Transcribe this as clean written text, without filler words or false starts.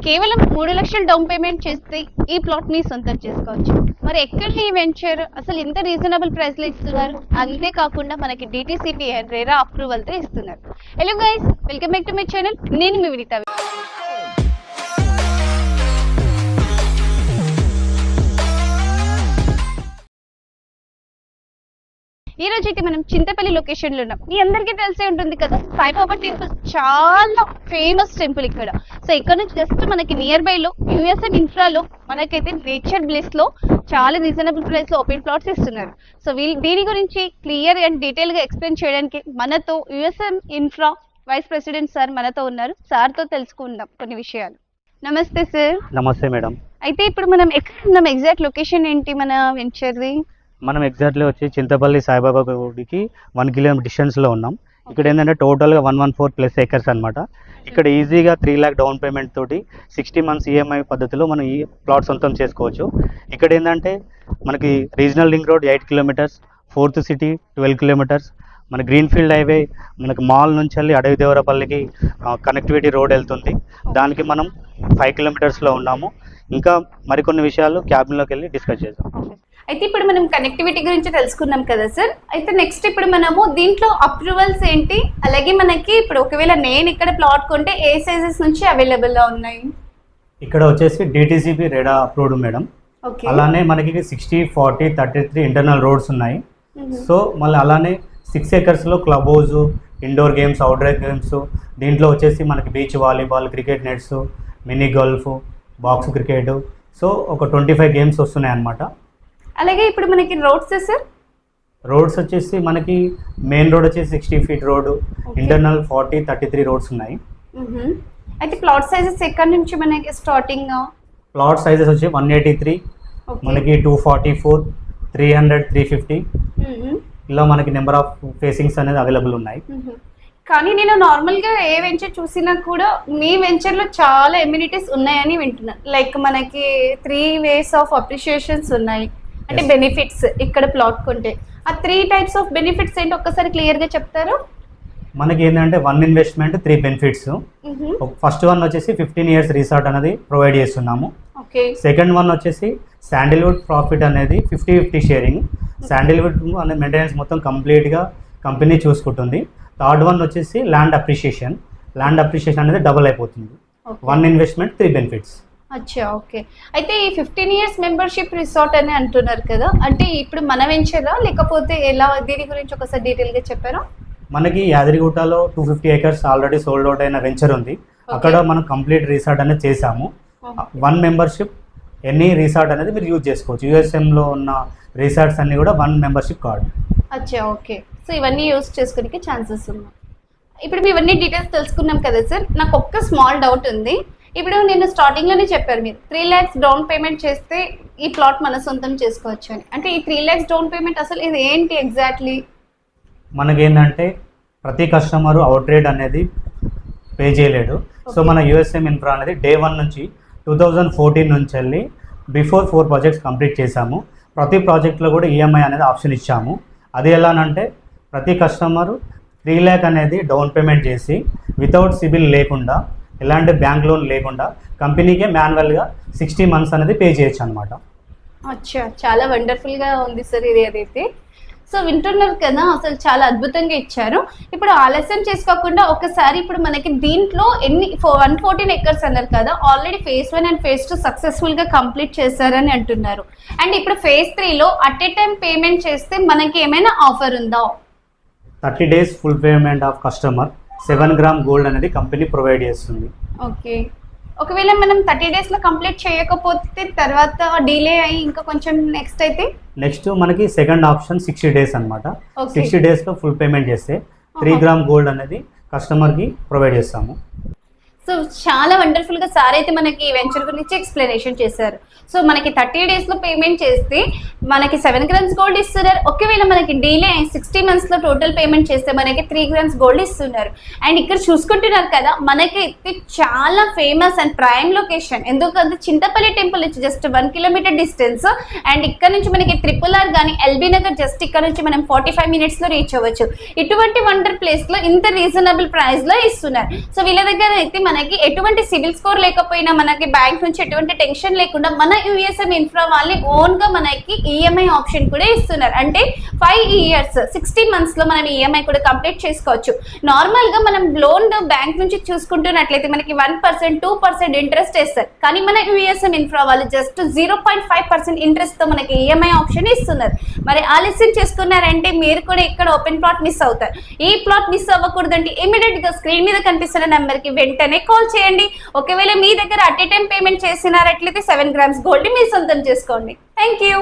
కేవలం 3 లక్షలు down payment చేస్తే ఈ ప్లాట్ ని సొంతం చేసుకోవచ్చు. మరి ఎక్కడ ఈ వెంచర్ అసలు ఇంత రీజనబుల్ ప్రైస్ లో ఇస్తున్నారు, అంతే కాకుండా మనకి DTCP అండ్ రెరా అప్రూవల్ తో ఇస్తున్నారు. Hello guys, welcome back to my channel. నేను మీ వినీత. ఈ రోజు అయితే మనం చింతపల్లి లొకేషన్ లో ఉన్నాం. మీ అందరికీ తెలిసే ఉంటుంది కదా, సాయిబాబా టెంపుల్ చాలా ఫేమస్ టెంపుల్ ఇక్కడ. సో ఇక్కడ నుంచి జస్ట్ మనకి నియర్ బై లో యూఎస్ఎం ఇన్ఫ్రాలో మనకైతే నేచర్ బ్లెస్ లో చాలా రీజనబుల్ ప్రైస్ లో ఓపెన్ ప్లాట్స్ ఇస్తున్నారు. సో దీని గురించి క్లియర్ అండ్ డీటెయిల్ గా ఎక్స్ప్లెయిన్ చేయడానికి మనతో USM infra vice president sir మనతో ఉన్నారు. సార్ తో తెలుసుకుందాం కొన్ని విషయాలు. నమస్తే సార్. నమస్తే మేడం. అయితే ఇప్పుడు మనం ఎక్కడ ఉన్నాం, ఎగ్జాక్ట్ లొకేషన్ ఏంటి మన వెంచర్ది? మనం ఎగ్జాక్ట్లీ వచ్చి చింతపల్లి సాయిబాబా గుడికి 1 కిలోమీటర్ డిస్టెన్స్లో ఉన్నాం. ఇక్కడ ఏంటంటే టోటల్గా 114+ ఏకర్స్ అనమాట. ఇక్కడ ఈజీగా 3 లాక్ డౌన్ పేమెంట్ తోటి 60 మంత్స్ ఈఎంఐ పద్ధతిలో మనం ఈ ప్లాట్ సొంతం చేసుకోవచ్చు. ఇక్కడ ఏంటంటే మనకి regional ring road 8 kilometres, 4th city 12 kilometres, మన గ్రీన్ఫీల్డ్ హైవే మనకి మాల్ నుంచి వెళ్ళి అడవి దేవరపల్లికి కనెక్టివిటీ రోడ్ వెళ్తుంది. దానికి మనం 5 కిలోమీటర్స్లో ఉన్నాము. ఇంకా మరికొన్ని విషయాలు క్యాబిన్లోకి వెళ్ళి డిస్కస్ చేద్దాం. అయితే ఇప్పుడు మనం కనెక్టివిటీ గురించి తెలుసుకున్నాం కదా సార్. అయితే నెక్స్ట్ ఇప్పుడు మనము దీంట్లో అప్రూవల్స్ ఏంటి, అలాగే మనకి ఇప్పుడు ఒకవేళ నేను ఇక్కడ ప్లాట్ కొంటే ఏ సైజెస్ నుంచి అవైలబుల్గా ఉన్నాయి? ఇక్కడ వచ్చేసి DTCP రెడా అప్రూవ్డ్ మేడం. అలానే మనకి 60, 40, 33 ఇంటర్నల్ రోడ్స్ ఉన్నాయి. సో మళ్ళీ అలానే 6 ఏకర్స్లో club house, indoor games, outdoor games, దీంట్లో వచ్చేసి మనకి beach volleyball, cricket nets, mini golf, box cricket, so ఒక 25 గేమ్స్ వస్తున్నాయి అన్నమాట. అలాగే ఇప్పుడు మనకి రోడ్స్ సార్? రోడ్స్ వచ్చేసి మనకి మెయిన్ రోడ్ వచ్చేసి 60 ఫీట్ రోడ్, ఇంటర్నల్ 40, 33 రోడ్స్ ఉన్నాయి. అయితే ప్లాట్ సైజెస్ ఎక్కడి నుంచి మనకి స్టార్టింగ్? ప్లాట్ సైజెస్ వచ్చి 183, మనకి 244, 300, 350 ఇలా మనకి నెంబర్ ఆఫ్ ఫేసింగ్స్ అనేది అవైలబుల్ ఉన్నాయి. కానీ నేను నార్మల్గా ఏ వెంచర్ చూసినా కూడా మీ వెంచర్లో చాలా ఎమ్యూనిటీస్ ఉన్నాయని వింటున్నాను. లైక్ మనకి 3 ways ఆఫ్ అప్రిషియేషన్స్ ఉన్నాయి, అంటే బెనిఫిట్స్ ఇక్కడ ప్లాట్ కొంటే. ఆ 3 types ఆఫ్ బెనిఫిట్స్ ఏంటి ఒక్కసారి క్లియర్గా చెప్తారు? మనకి ఏంటంటే 1 ఇన్వెస్ట్మెంట్, 3 బెనిఫిట్స్. ఫస్ట్ వన్ వచ్చేసి 15 years రిసార్ట్ అనేది ప్రొవైడ్ చేస్తున్నాము. సెకండ్ వన్ వచ్చేసి శాండిల్వుడ్ ప్రాఫిట్ అనేది 50-50 షేరింగ్. శాండిల్వుడ్ అనే మెయింటెనెన్స్ మొత్తం కంప్లీట్గా కంపెనీ చూసుకుంటుంది. థర్డ్ వన్ వచ్చేసి ల్యాండ్ అప్రిషియేషన్. ల్యాండ్ అప్రిషియేషన్ అనేది డబుల్ అయిపోతుంది. 1 ఇన్వెస్ట్మెంట్, 3 బెనిఫిట్స్. అచ్చా, ఓకే. అయితే ఈ 15 years మెంబర్షిప్ రిసార్ట్ అని అంటున్నారు కదా, అంటే ఇప్పుడు మన వెంచరా లేకపోతే ఎలా, దీని గురించి ఒకసారి డీటెయిల్గా చెప్పారా? మనకి యాదగిరిగుట్టలో 250 ఏకర్స్ ఆల్రెడీ సోల్డ్ అవుట్ అయిన వెంచర్ ఉంది. అక్కడ మనం కంప్లీట్ రిసార్ట్ అనేది చేసాము. 1 మెంబర్షిప్ ఎనీ రిసార్ట్ అనేది మీరు యూజ్ చేసుకోవచ్చు. యూఎస్ఎంలో ఉన్న రిసార్ట్స్ అన్ని కూడా 1 మెంబర్షిప్ కార్డ్. అచ్చా, ఓకే. సో ఇవన్నీ యూజ్ చేసుకోవడానికి ఛాన్సెస్ ఉన్నాయి. ఇప్పుడు మీ ఇవన్నీ డీటెయిల్స్ తెలుసుకున్నాం కదా సార్. నాకు ఒక్క స్మాల్ డౌట్ ఉంది. ఇప్పుడు నేను స్టార్టింగ్లోనే చెప్పారు మీరు 3 lakhs డౌన్ పేమెంట్ చేస్తే ఈ ప్లాట్ మన సొంతం చేసుకోవచ్చు అని. అంటే ఈ 3 lakhs డౌన్ పేమెంట్ అసలు ఇది ఏంటి ఎగ్జాక్ట్లీ? మనకేంటంటే ప్రతి కస్టమరు అవుట్ రేట్ అనేది పే చేయలేడు. సో మన యూఎస్ఎం ఇన్ఫ్రా అనేది Day 1 నుంచి 2014 నుంచి వెళ్ళి బిఫోర్ 4 ప్రాజెక్ట్స్ కంప్లీట్ చేశాము. ప్రతి ప్రాజెక్ట్లో కూడా ఈఎంఐ అనేది ఆప్షన్ ఇచ్చాము. అది ఎలానంటే ప్రతి కస్టమరు 3 lakh అనేది డౌన్ పేమెంట్ చేసి వితౌట్ సిబిల్ లేకుండా, ఎలాంటి బ్యాంక్ లోన్ లేకుండా కంపెనీకే మాన్యువల్గా 60 months అనేది పే చేయొచ్చు అనమాట. అచ్చా, చాలా వండర్ఫుల్గా ఉంది సార్ ఇది. అదైతే సో వింటున్నారు కదా, అసలు చాలా అద్భుతంగా ఇచ్చారు. ఇప్పుడు ఆలస్యం చేసుకోకుండా ఒకసారి ఇప్పుడు మనకి దీంట్లో 114 acres అన్నారు కదా, ఆల్రెడీ phase 1 అండ్ phase 2 సక్సెస్ఫుల్గా కంప్లీట్ చేశారని అంటున్నారు. అండ్ ఇప్పుడు phase 3లో అట్ ఏ టైం పేమెంట్ చేస్తే మనకి ఏమైనా ఆఫర్ ఉందా? 30 days full payment of customer 7 grams gold అనేది కంపెనీ ప్రొవైడ్ చేస్తుంది. ఓకే. ఒకవేళ మనం 30 daysలో కంప్లీట్ చేయకపోతే తర్వాత డిలే అయ్యి ఇంకా కొంచెం నెక్స్ట్ అయితే నెక్స్ట్ మనకి సెకండ్ ఆప్షన్ 60 days అనమాట. 60 daysలో ఫుల్ పేమెంట్ చేస్తే 3 grams గోల్డ్ అనేది కస్టమర్కి ప్రొవైడ్ చేస్తాము. సో చాలా వండర్ఫుల్గా సార్ అయితే మనకి ఈ వెంచర్ గురించి ఎక్స్ప్లెనేషన్ చేశారు. సో మనకి 30 daysలో పేమెంట్ చేస్తే మనకి 7 grams గోల్డ్ ఇస్తున్నారు. ఒకవేళ మనకి డిలే 60 monthsలో టోటల్ పేమెంట్ చేస్తే మనకి 3 grams గోల్డ్ ఇస్తున్నారు. అండ్ ఇక్కడ చూసుకుంటున్నారు కదా, మనకి చాలా ఫేమస్ అండ్ ప్రైమ్ లొకేషన్. ఎందుకంటే చింతపల్లి టెంపుల్ నుంచి జస్ట్ 1 kilometer డిస్టెన్స్. అండ్ ఇక్కడ నుంచి మనకి RRR కానీ ఎల్బీ నగర్ జస్ట్ ఇక్కడ నుంచి మనం 45 minutesలో రీచ్ అవ్వచ్చు. ఇటువంటి వండర్ ప్లేస్లో ఇంత రీజనబుల్ ప్రైస్లో ఇస్తున్నారు. సో వీళ్ళ దగ్గర అయితే మన మనకి ఎటువంటి సివిల్ స్కోర్ లేకపోయినా మనకి బ్యాంక్ నుంచి ఎటువంటి టెన్షన్ లేకుండా మన యూఎస్ఎం ఇన్ఫ్రా వాళ్ళని ఓన్ గా మనకి ఈఎంఐ ఆప్షన్ కూడా ఇస్తున్నారు. అంటే 5 years 60 months లో మనం ఈఎంఐ కూడా కంప్లీట్ చేసుకోవచ్చు. నార్మల్ గా మనం లోన్ బ్యాంక్ నుంచి చూసుకుంటున్నట్లయితే మనకి 1% 2% ఇంట్రెస్ట్ ఇస్తారు. కానీ మన యూఎస్ఎం ఇన్ఫ్రా వాళ్ళు జస్ట్ 0.5% ఇంట్రెస్ట్ తో మనకి ఈఎంఐ ఆప్షన్ ఇస్తున్నారు. మరి ఆలస్యం చేసుకున్నారంటే మీరు కూడా ఇక్కడ ఓపెన్ ప్లాట్ మిస్ అవుతారు. ఈ ప్లాట్ మిస్ అవ్వకూడదంటే ఇమీడియట్ గా స్క్రీన్ మీద కనిపిస్తున్న నెంబర్ కి వెంటనే కాల్ చేయండి. ఒకవేళ మీ దగ్గర అట్ ఏ టైం పేమెంట్ చేసినారట్లయితే 7 grams గోల్డ్ మీ సొంతం చేసుకోండి. Thank you.